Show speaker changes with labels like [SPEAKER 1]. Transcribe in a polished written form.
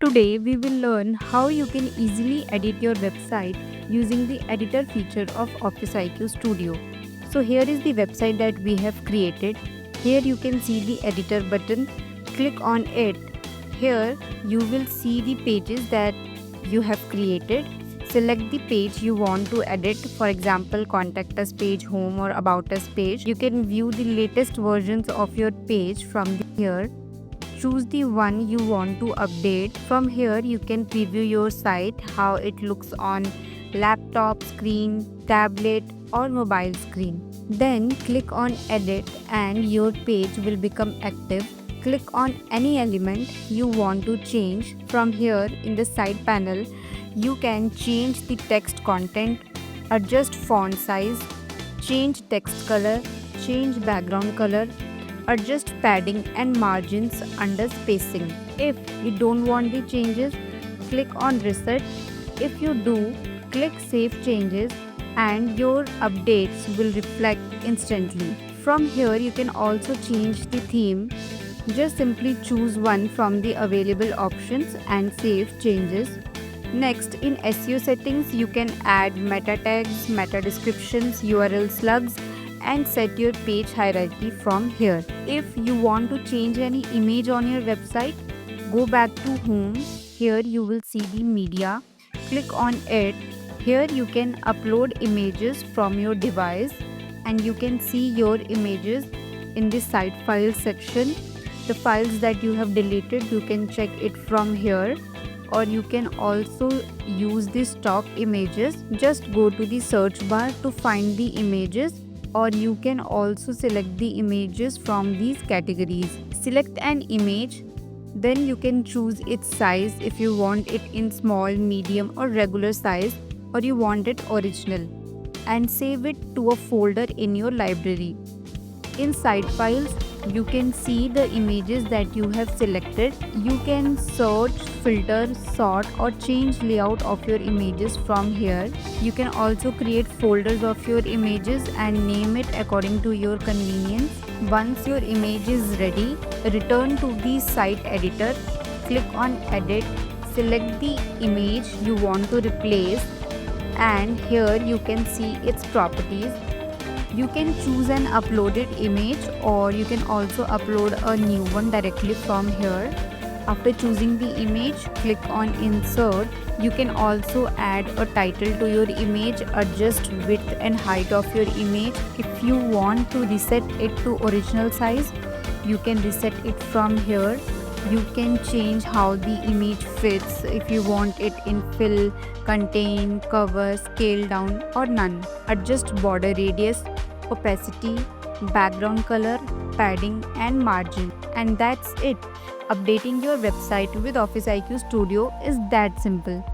[SPEAKER 1] Today we will learn how you can easily edit your website using the editor feature of OfficeIQ Studio. So here is the website that we have created. Here you can see the editor button. Click on it. Here you will see the pages that you have created. Select the page you want to edit, for example contact us page, home or about us page. You can view the latest versions of your page from here. Choose the one you want to update. From here you can preview your site, how it looks on laptop screen, tablet or mobile screen. Then click on edit and your page will become active. Click on any element you want to change. From here in the side panel, you can change the text content, adjust font size, change text color, change background color, adjust padding and margins under spacing. If you don't want the changes, click on reset. If you do, click save changes and your updates will reflect instantly. From here you can also change the theme. Just simply choose one from the available options and save changes. Next, in SEO settings, you can add meta tags, meta descriptions, URL slugs and set your page hierarchy from here. If you want to change any image on your website, go back to home. Here you will see the media. Click on it. Here you can upload images from your device and you can see your images in the site files section. The files that you have deleted, you can check it from here, or you can also use the stock images. Just go to the search bar to find the images, or you can also select the images from these categories. Select an image, then you can choose its size if you want it in small, medium or regular size, or you want it original, and save it to a folder in your library. In site files, you can see the images that you have selected. You can search, filter, sort or change layout of your images from here. You can also create folders of your images and name it according to your convenience. Once your image is ready, return to the site editor, click on edit, select the image you want to replace and here you can see its properties. You can choose an uploaded image or you can also upload a new one directly from here. After choosing the image, click on insert. You can also add a title to your image, adjust width and height of your image. If you want to reset it to original size, you can reset it from here. You can change how the image fits, if you want it in fill, contain, cover, scale down or none. Adjust border radius, opacity, background color, padding and margin. And that's it. Updating your website with OfficeIQ Studio is that simple.